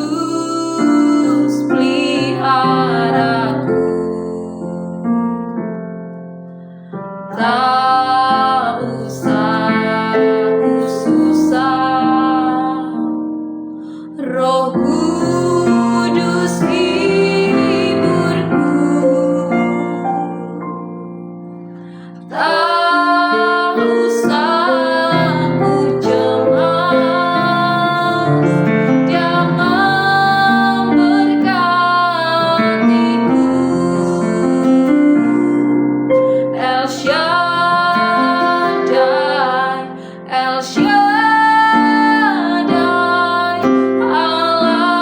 Yesus peliharaku. Tak usah ku susah, Roh Kudus hiburku. Tak usah ku cemas, Dia memberkatiku. El Shaddai, El Shaddai, Allah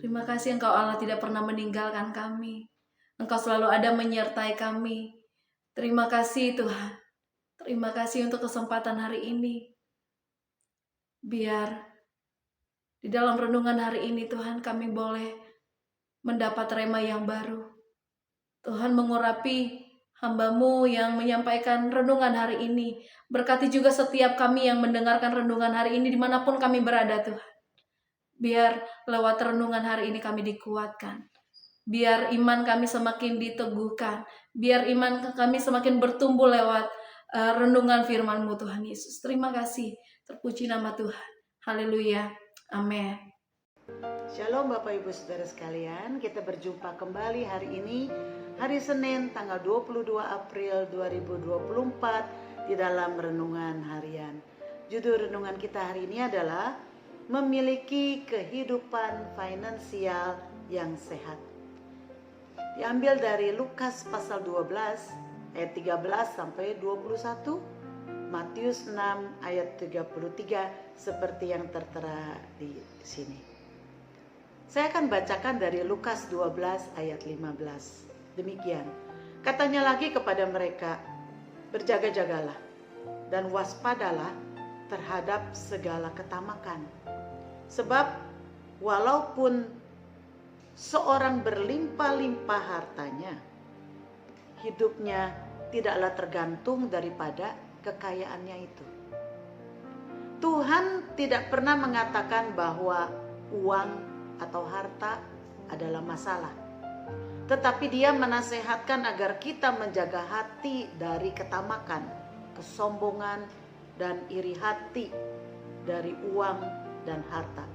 Terima kasih Engkau Allah tidak pernah meninggalkan kami. Engkau selalu ada menyertai kami. Terima kasih Tuhan. Terima kasih untuk kesempatan hari ini. Biar di dalam renungan hari ini Tuhan kami boleh mendapat rema yang baru. Tuhan mengurapi hamba-Mu yang menyampaikan renungan hari ini. Berkati juga setiap kami yang mendengarkan renungan hari ini dimanapun kami berada Tuhan. Biar lewat renungan hari ini kami dikuatkan. Biar iman kami semakin diteguhkan. Biar iman kami semakin bertumbuh lewat renungan firman-Mu Tuhan Yesus. Terima kasih. Terpuji nama Tuhan. Haleluya. Amin. Shalom Bapak Ibu Saudara sekalian, kita berjumpa kembali hari ini, hari Senin tanggal 22 April 2024 di dalam Renungan Harian. Judul renungan kita hari ini adalah memiliki kehidupan finansial yang sehat. Diambil dari Lukas pasal 12 ayat 13 sampai 21, Matius 6 ayat 33 seperti yang tertera di sini. Saya akan bacakan dari Lukas 12 ayat 15. Demikian. Katanya lagi kepada mereka, berjaga-jagalah dan waspadalah terhadap segala ketamakan. Sebab walaupun seorang berlimpah-limpah hartanya, hidupnya tidaklah tergantung daripada kekayaannya itu. Tuhan tidak pernah mengatakan bahwa uang atau harta adalah masalah. Tetapi Dia menasehatkan agar kita menjaga hati dari ketamakan, kesombongan, dan iri hati dari uang dan harta.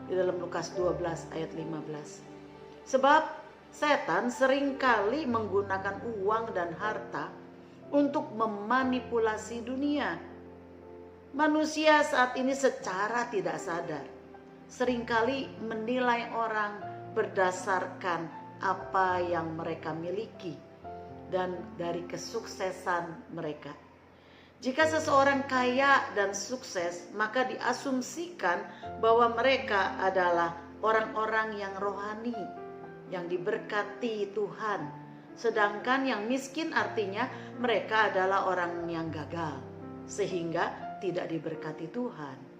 Di dalam Lukas 12 ayat 15. Sebab setan seringkali menggunakan uang dan harta untuk memanipulasi dunia. Manusia saat ini secara tidak sadar seringkali menilai orang berdasarkan apa yang mereka miliki dan dari kesuksesan mereka. Jika seseorang kaya dan sukses, maka diasumsikan bahwa mereka adalah orang-orang yang rohani, yang diberkati Tuhan. Sedangkan yang miskin artinya mereka adalah orang yang gagal, sehingga tidak diberkati Tuhan.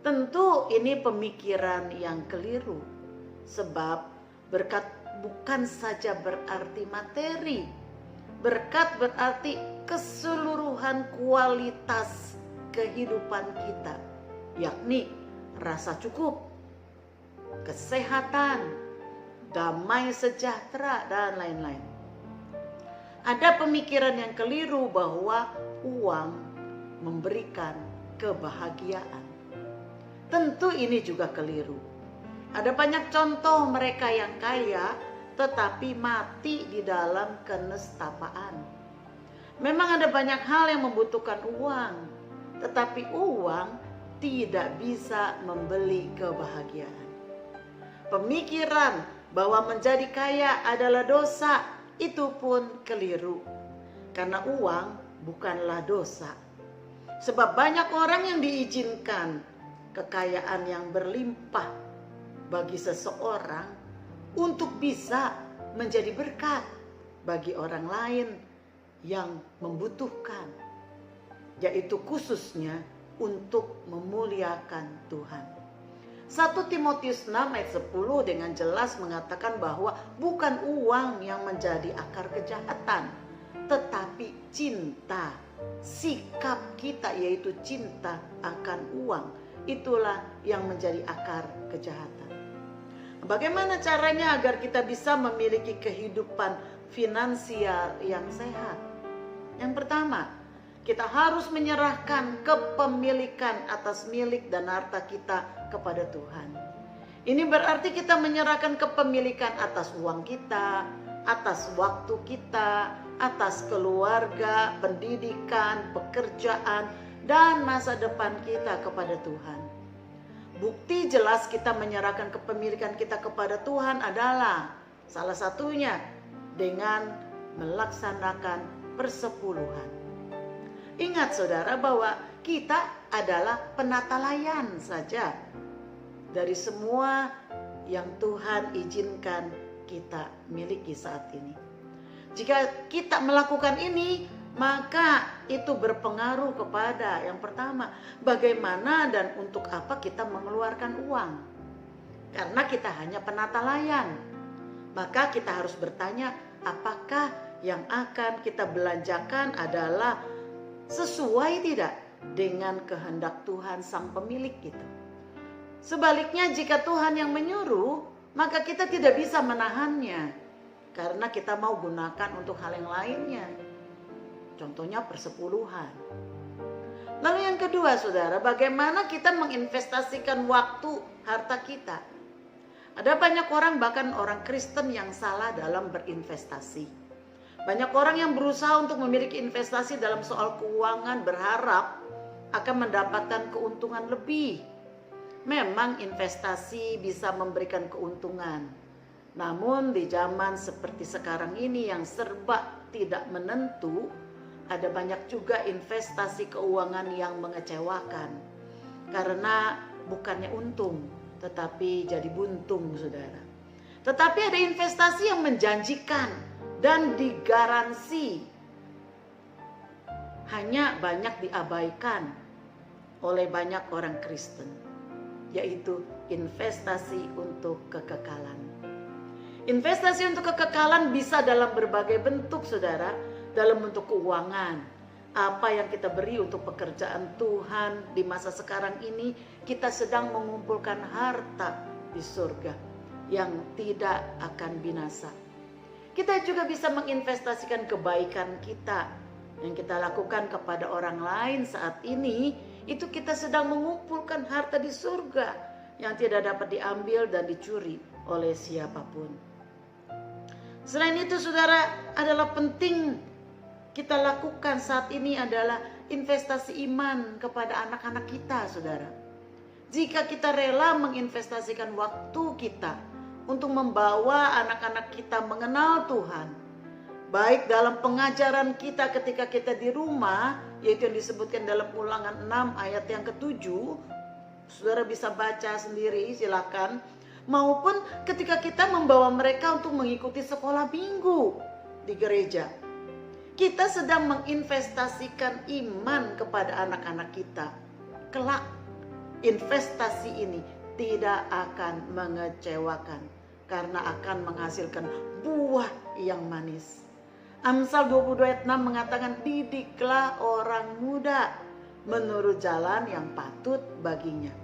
Tentu ini pemikiran yang keliru, sebab berkat bukan saja berarti materi. Berkat berarti keseluruhan kualitas kehidupan kita, yakni rasa cukup, kesehatan, damai sejahtera, dan lain-lain. Ada pemikiran yang keliru bahwa uang memberikan kebahagiaan. Tentu ini juga keliru. Ada banyak contoh mereka yang kaya tetapi mati di dalam kenestapaan. Memang ada banyak hal yang membutuhkan uang, tetapi uang tidak bisa membeli kebahagiaan. Pemikiran bahwa menjadi kaya adalah dosa itu pun keliru, karena uang bukanlah dosa. Sebab banyak orang yang diizinkan kekayaan yang berlimpah bagi seseorang untuk bisa menjadi berkat bagi orang lain yang membutuhkan, yaitu khususnya untuk memuliakan Tuhan. 1 Timotius 6 ayat 10 dengan jelas mengatakan bahwa bukan uang yang menjadi akar kejahatan, tetapi cinta, sikap kita yaitu cinta akan uang, itulah yang menjadi akar kejahatan. Bagaimana caranya agar kita bisa memiliki kehidupan finansial yang sehat? Yang pertama, kita harus menyerahkan kepemilikan atas milik dan harta kita kepada Tuhan. Ini berarti kita menyerahkan kepemilikan atas uang kita, atas waktu kita, atas keluarga, pendidikan, pekerjaan, dan masa depan kita kepada Tuhan. Bukti jelas kita menyerahkan kepemilikan kita kepada Tuhan adalah salah satunya dengan melaksanakan persepuluhan. Ingat saudara bahwa kita adalah penata layan saja dari semua yang Tuhan izinkan kita miliki saat ini. Jika kita melakukan ini, maka itu berpengaruh kepada yang pertama, bagaimana dan untuk apa kita mengeluarkan uang. Karena kita hanya penata layan, maka kita harus bertanya, apakah yang akan kita belanjakan adalah sesuai tidak dengan kehendak Tuhan sang pemilik gitu. Sebaliknya jika Tuhan yang menyuruh, maka kita tidak bisa menahannya karena kita mau gunakan untuk hal yang lainnya. Contohnya persepuluhan. Lalu yang kedua saudara, bagaimana kita menginvestasikan waktu harta kita. Ada banyak orang, bahkan orang Kristen yang salah dalam berinvestasi. Banyak orang yang berusaha untuk memiliki investasi dalam soal keuangan berharap akan mendapatkan keuntungan lebih. Memang investasi bisa memberikan keuntungan. Namun di zaman seperti sekarang ini yang serba tidak menentu, ada banyak juga investasi keuangan yang mengecewakan. Karena bukannya untung, tetapi jadi buntung saudara. Tetapi ada investasi yang menjanjikan dan digaransi, hanya banyak diabaikan oleh banyak orang Kristen, yaitu investasi untuk kekekalan. Investasi untuk kekekalan bisa dalam berbagai bentuk saudara, dalam bentuk keuangan. Apa yang kita beri untuk pekerjaan Tuhan di masa sekarang ini, kita sedang mengumpulkan harta di surga yang tidak akan binasa. Kita juga bisa menginvestasikan kebaikan kita yang kita lakukan kepada orang lain saat ini. Itu kita sedang mengumpulkan harta di surga yang tidak dapat diambil dan dicuri oleh siapapun. Selain itu saudara, adalah penting kita lakukan saat ini adalah investasi iman kepada anak-anak kita saudara. Jika kita rela menginvestasikan waktu kita untuk membawa anak-anak kita mengenal Tuhan, baik dalam pengajaran kita ketika kita di rumah, yaitu yang disebutkan dalam Ulangan 6 ayat yang ke-7, saudara bisa baca sendiri silakan, maupun ketika kita membawa mereka untuk mengikuti sekolah minggu di gereja. Kita sedang menginvestasikan iman kepada anak-anak kita. Kelak investasi ini tidak akan mengecewakan karena akan menghasilkan buah yang manis. Amsal 22 ayat 6 mengatakan, didiklah orang muda menurut jalan yang patut baginya,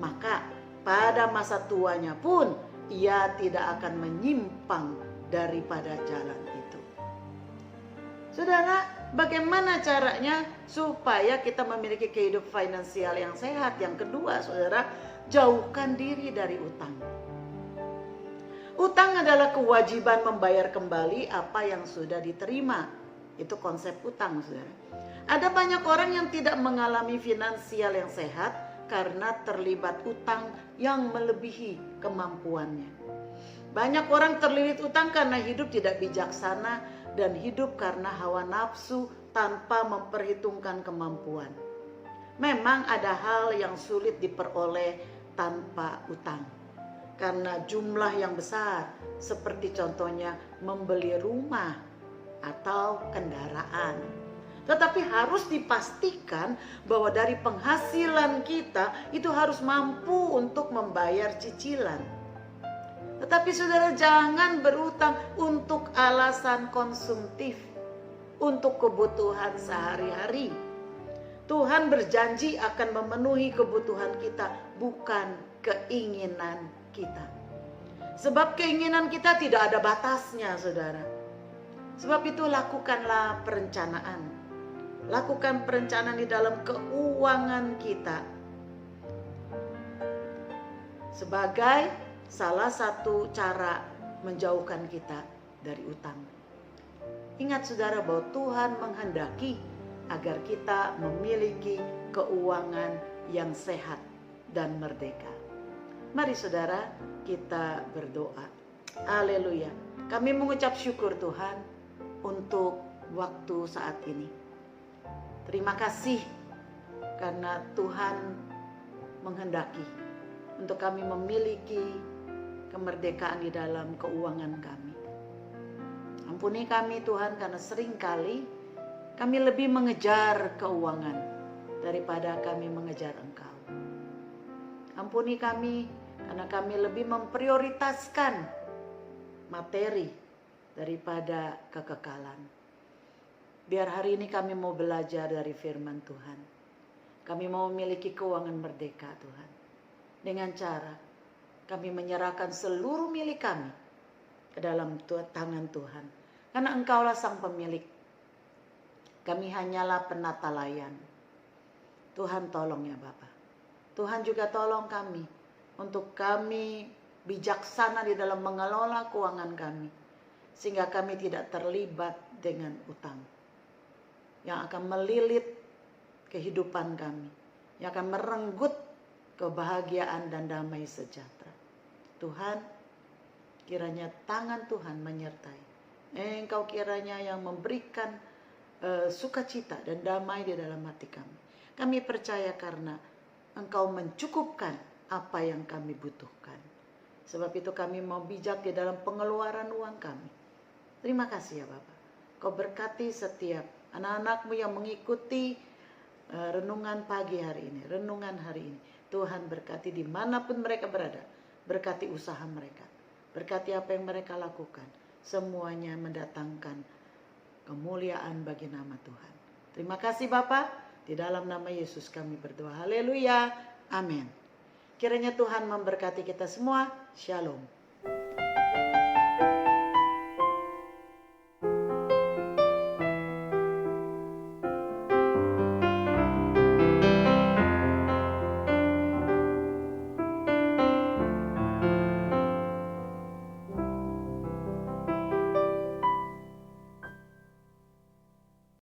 maka pada masa tuanya pun ia tidak akan menyimpang daripada jalan itu. Saudara, bagaimana caranya supaya kita memiliki kehidupan finansial yang sehat? Yang kedua saudara, jauhkan diri dari utang. Utang adalah kewajiban membayar kembali apa yang sudah diterima. Itu konsep utang saudara. Ada banyak orang yang tidak mengalami finansial yang sehat karena terlibat utang yang melebihi kemampuannya. Banyak orang terlilit utang karena hidup tidak bijaksana dan hidup karena hawa nafsu tanpa memperhitungkan kemampuan. Memang ada hal yang sulit diperoleh tanpa utang karena jumlah yang besar, seperti contohnya membeli rumah atau kendaraan. Tetapi harus dipastikan bahwa dari penghasilan kita itu harus mampu untuk membayar cicilan. Tetapi saudara, jangan berutang untuk alasan konsumtif, untuk kebutuhan sehari-hari. Tuhan berjanji akan memenuhi kebutuhan kita, bukan keinginan kita. Sebab keinginan kita tidak ada batasnya saudara. Sebab itu lakukanlah perencanaan. Lakukan perencanaan di dalam keuangan kita sebagai salah satu cara menjauhkan kita dari utang. Ingat saudara bahwa Tuhan menghendaki agar kita memiliki keuangan yang sehat dan merdeka. Mari saudara kita berdoa. Haleluya. Kami mengucap syukur Tuhan untuk waktu saat ini. Terima kasih karena Tuhan menghendaki untuk kami memiliki kemerdekaan di dalam keuangan kami. Ampuni kami Tuhan, karena seringkali kami lebih mengejar keuangan daripada kami mengejar Engkau. Ampuni kami karena kami lebih memprioritaskan materi daripada kekekalan. Biar hari ini kami mau belajar dari firman Tuhan. Kami mau memiliki keuangan merdeka Tuhan. Dengan cara kami menyerahkan seluruh milik kami ke dalam tangan Tuhan. Karena Engkaulah sang pemilik. Kami hanyalah penata layan. Tuhan tolong ya Bapa. Tuhan juga tolong kami untuk kami bijaksana di dalam mengelola keuangan kami. Sehingga kami tidak terlibat dengan utang. Yang akan melilit kehidupan kami. Yang akan merenggut kebahagiaan dan damai sejahtera. Tuhan, kiranya tangan Tuhan menyertai. Engkau kiranya yang memberikan sukacita dan damai di dalam hati kami. Kami percaya karena Engkau mencukupkan apa yang kami butuhkan. Sebab itu kami mau bijak di dalam pengeluaran uang kami. Terima kasih ya Bapak. Kau berkati setiap anak-anakmu yang mengikuti renungan pagi hari ini, renungan hari ini. Tuhan berkati dimanapun mereka berada. Berkati usaha mereka. Berkati apa yang mereka lakukan. Semuanya mendatangkan kemuliaan bagi nama Tuhan. Terima kasih Bapa. Di dalam nama Yesus kami berdoa. Haleluya. Amin. Kiranya Tuhan memberkati kita semua. Shalom.